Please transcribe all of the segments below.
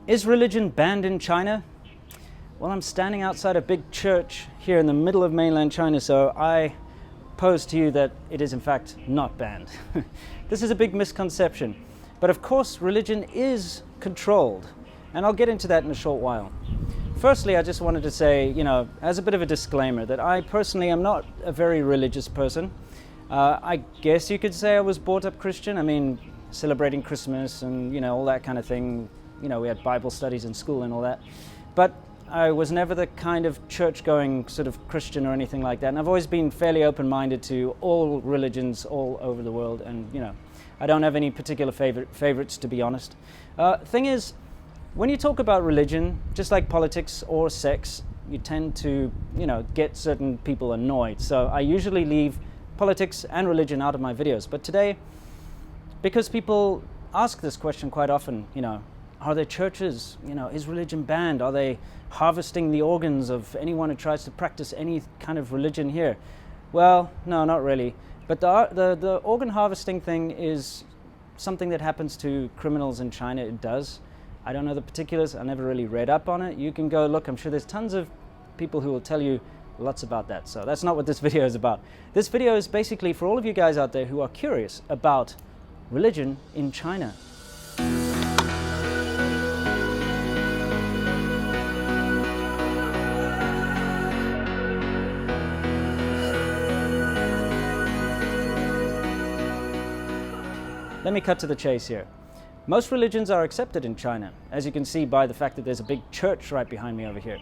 Is religion banned in China? Well, I'm standing outside a big church here in the middle of mainland China, so I pose to you that it is in fact not banned. This is a big misconception. But of course, religion is controlled, and I'll get into that in a short while. Firstly, I just wanted to say, as a bit of a disclaimer, that I personally am not a very religious person. I guess you could say I was brought up Christian. I mean, celebrating Christmas and, all that kind of thing. We had Bible studies in school and all that. But I was never the kind of church-going sort of Christian or anything like that. And I've always been fairly open-minded to all religions all over the world. And, I don't have any particular favorites, to be honest. Thing is, when you talk about religion, just like politics or sex, you tend to, get certain people annoyed. So I usually leave politics and religion out of my videos. But today, because people ask this question quite often, are there churches? Is religion banned? Are they harvesting the organs of anyone who tries to practice any kind of religion here? Well, no, not really. But the organ harvesting thing is something that happens to criminals in China. It does. I don't know the particulars. I never really read up on it. You can go look. I'm sure there's tons of people who will tell you lots about that. So that's not what this video is about. This video is basically for all of you guys out there who are curious about religion in China. Let me cut to the chase here. Most religions are accepted in China, as you can see by the fact that there's a big church right behind me over here.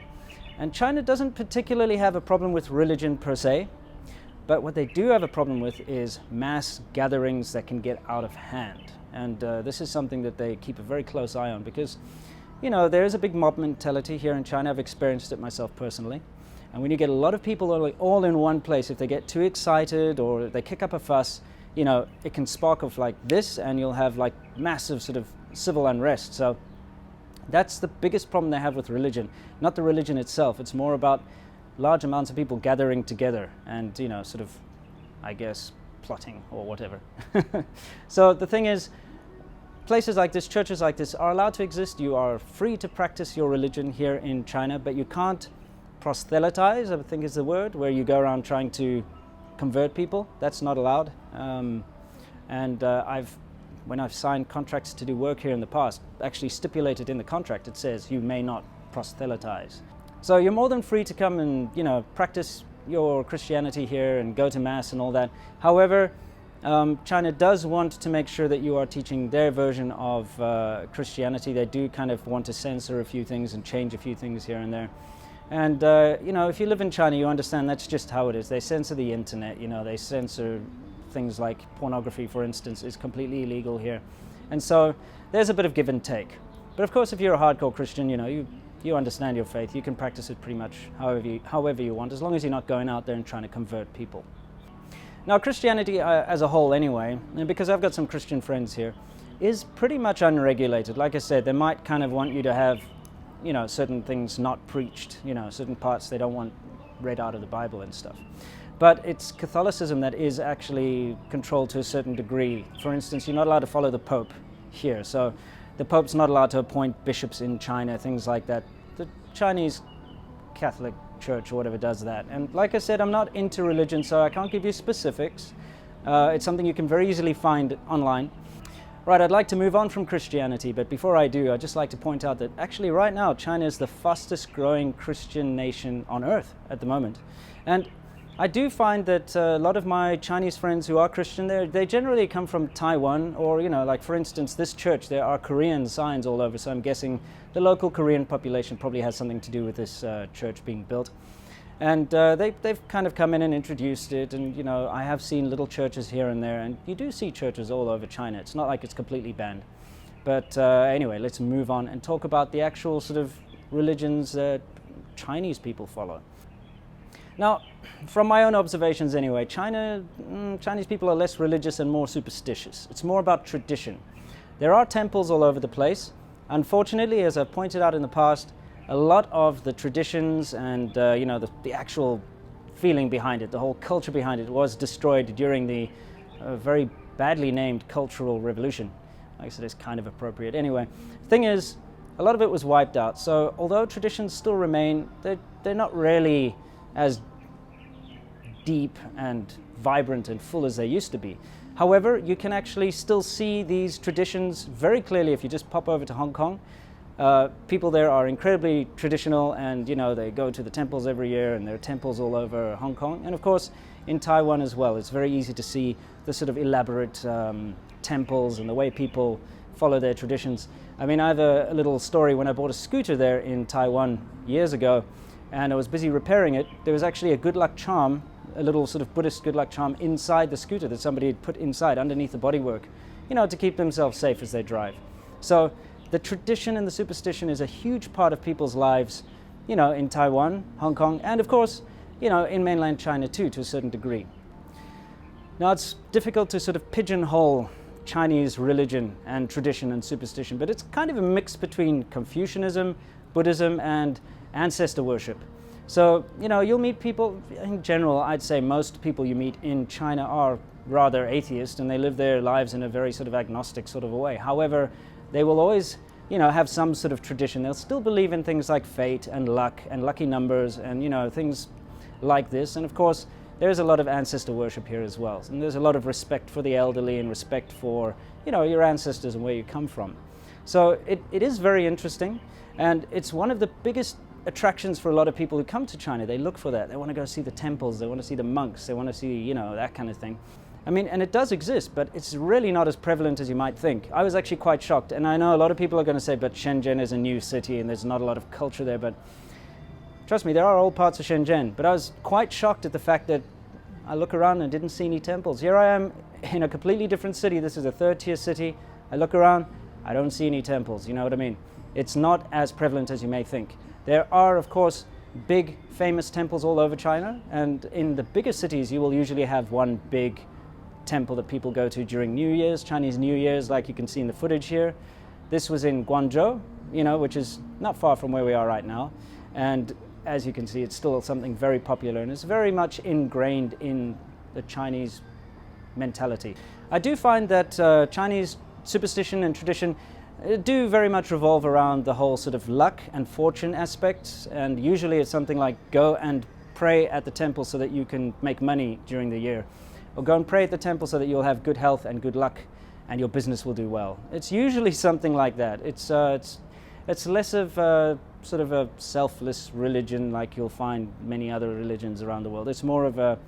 And China doesn't particularly have a problem with religion per se, but what they do have a problem with is mass gatherings that can get out of hand. And this is something that they keep a very close eye on because, there is a big mob mentality here in China. I've experienced it myself personally. And when you get a lot of people all in one place, if they get too excited or they kick up a fuss, it can spark off like this and you'll have like massive sort of civil unrest. So that's the biggest problem they have with religion, not the religion itself. It's more about large amounts of people gathering together and, sort of, I guess, plotting or whatever. So the thing is, places like this, churches like this are allowed to exist. You are free to practice your religion here in China, but you can't proselytize, I think is the word, where you go around trying to convert people. That's not allowed. When I've signed contracts to do work here in the past, actually stipulated in the contract, it says you may not proselytize. So you're more than free to come and, practice your Christianity here and go to mass and all that. However, China does want to make sure that you are teaching their version of Christianity. They do kind of want to censor a few things and change a few things here and there. And, if you live in China, you understand that's just how it is. They censor the internet, they censor things like pornography, for instance, is completely illegal here. And so there's a bit of give and take. But of course, if you're a hardcore Christian, you understand your faith. You can practice it pretty much however you want, as long as you're not going out there and trying to convert people. Now, Christianity as a whole anyway, and because I've got some Christian friends here, is pretty much unregulated. Like I said, they might kind of want you to have certain things not preached, certain parts they don't want read out of the Bible and stuff. But it's Catholicism that is actually controlled to a certain degree. For instance, you're not allowed to follow the Pope here. So the Pope's not allowed to appoint bishops in China, things like that. The Chinese Catholic Church or whatever does that. And like I said, I'm not into religion, so I can't give you specifics. It's something you can very easily find online. Right, I'd like to move on from Christianity, but before I do, I'd just like to point out that actually right now, China is the fastest growing Christian nation on earth at the moment. And I do find that a lot of my Chinese friends who are Christian, they generally come from Taiwan or, like for instance, this church, there are Korean signs all over, so I'm guessing the local Korean population probably has something to do with this church being built. And they've kind of come in and introduced it, and I have seen little churches here and there, and you do see churches all over China. It's not like it's completely banned. But anyway, let's move on and talk about the actual sort of religions that Chinese people follow. Now, from my own observations anyway, Chinese people are less religious and more superstitious. It's more about tradition. There are temples all over the place. Unfortunately, as I've pointed out in the past, a lot of the traditions and the actual feeling behind it, the whole culture behind it, was destroyed during the very badly named Cultural Revolution. Like I said, it's kind of appropriate. Anyway, thing is, a lot of it was wiped out. So although traditions still remain, they're not really as deep and vibrant and full as they used to be. However, you can actually still see these traditions very clearly if you just pop over to Hong Kong. People there are incredibly traditional, and they go to the temples every year, and there are temples all over Hong Kong. And of course in Taiwan as well, it's very easy to see the sort of elaborate temples and the way people follow their traditions. I mean, I have a little story. When I bought a scooter there in Taiwan years ago and I was busy repairing it, there was actually a good luck charm, a little sort of Buddhist good luck charm inside the scooter that somebody had put inside underneath the bodywork, to keep themselves safe as they drive. So the tradition and the superstition is a huge part of people's lives, in Taiwan, Hong Kong, and of course, in mainland China too, to a certain degree. Now, it's difficult to sort of pigeonhole Chinese religion and tradition and superstition, but it's kind of a mix between Confucianism, Buddhism, and ancestor worship. So, you'll meet people, in general, I'd say most people you meet in China are rather atheist, and they live their lives in a very sort of agnostic sort of a way. However, they will always, have some sort of tradition. They'll still believe in things like fate and luck and lucky numbers and, things like this. And of course, there's a lot of ancestor worship here as well. And there's a lot of respect for the elderly and respect for, your ancestors and where you come from. So it is very interesting, and it's one of the biggest attractions for a lot of people who come to China. They look for that. They want to go see the temples, they want to see the monks, they want to see, that kind of thing. I mean, and it does exist, but it's really not as prevalent as you might think. I was actually quite shocked, and I know a lot of people are going to say, but Shenzhen is a new city and there's not a lot of culture there, but trust me, there are old parts of Shenzhen. But I was quite shocked at the fact that I look around and didn't see any temples. Here I am in a completely different city. This is a third-tier city. I look around, I don't see any temples, you know what I mean? It's not as prevalent as you may think. There are, of course, big famous temples all over China, and in the bigger cities you will usually have one big temple that people go to during New Year's, Chinese New Year's, like you can see in the footage here. This was in Guangzhou, which is not far from where we are right now, and as you can see, it's still something very popular, and it's very much ingrained in the Chinese mentality. I do find that Chinese superstition and tradition do very much revolve around the whole sort of luck and fortune aspects, and usually it's something like go and pray at the temple so that you can make money during the year, or go and pray at the temple so that you'll have good health and good luck and your business will do well. It's usually something like that. It's less of a sort of a selfless religion like you'll find many other religions around the world. It's more of a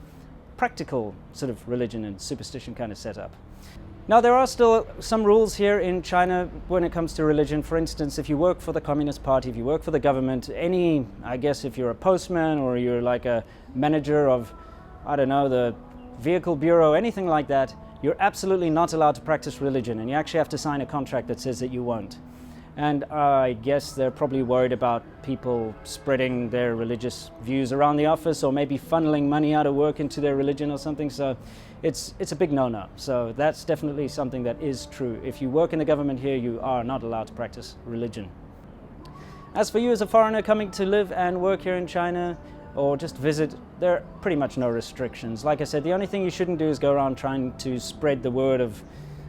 practical sort of religion and superstition kind of setup. Now, there are still some rules here in China when it comes to religion. For instance, if you work for the Communist Party, if you work for the government, I guess if you're a postman or you're like a manager of, I don't know, the vehicle bureau, anything like that, you're absolutely not allowed to practice religion, and you actually have to sign a contract that says that you won't. And I guess they're probably worried about people spreading their religious views around the office, or maybe funneling money out of work into their religion or something. So it's a big no-no. So that's definitely something that is true. If you work in the government here, you are not allowed to practice religion. As for you as a foreigner coming to live and work here in China, or just visit, there are pretty much no restrictions. Like I said, the only thing you shouldn't do is go around trying to spread the word of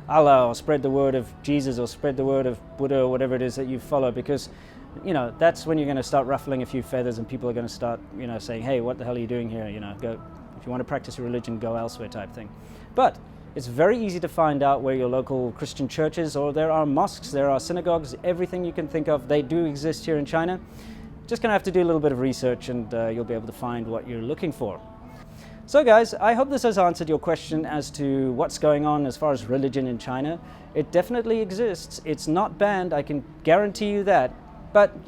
Allah, or spread the word of Jesus, or spread the word of Buddha, or whatever it is that you follow, because that's when you're going to start ruffling a few feathers, and people are going to start saying, hey, what the hell are you doing here? Go, if you want to practice your religion, go elsewhere, type thing. But it's very easy to find out where your local Christian church is, or there are mosques, there are synagogues, everything you can think of, they do exist here in China. Just going to have to do a little bit of research, and you'll be able to find what you're looking for. So guys, I hope this has answered your question as to what's going on as far as religion in China. It definitely exists. It's not banned, I can guarantee you that. But,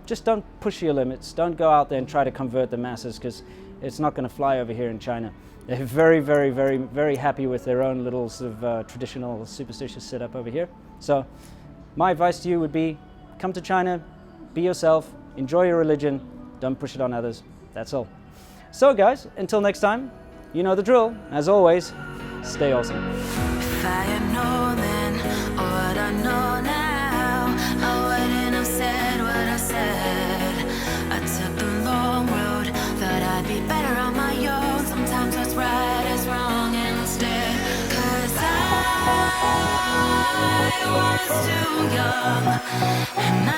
just don't push your limits. Don't go out there and try to convert the masses, because it's not going to fly over here in China. They're very, very, very, very happy with their own little sort of traditional superstitious setup over here. So my advice to you would be, come to China, be yourself, enjoy your religion, don't push it on others. That's all. So guys, until next time, you know the drill. As always, stay awesome. If I had known then what I know now, I wouldn't have said what I said. I took the long road, thought I'd be better on my own. Sometimes what's right is wrong instead. 'Cause I was too young, and I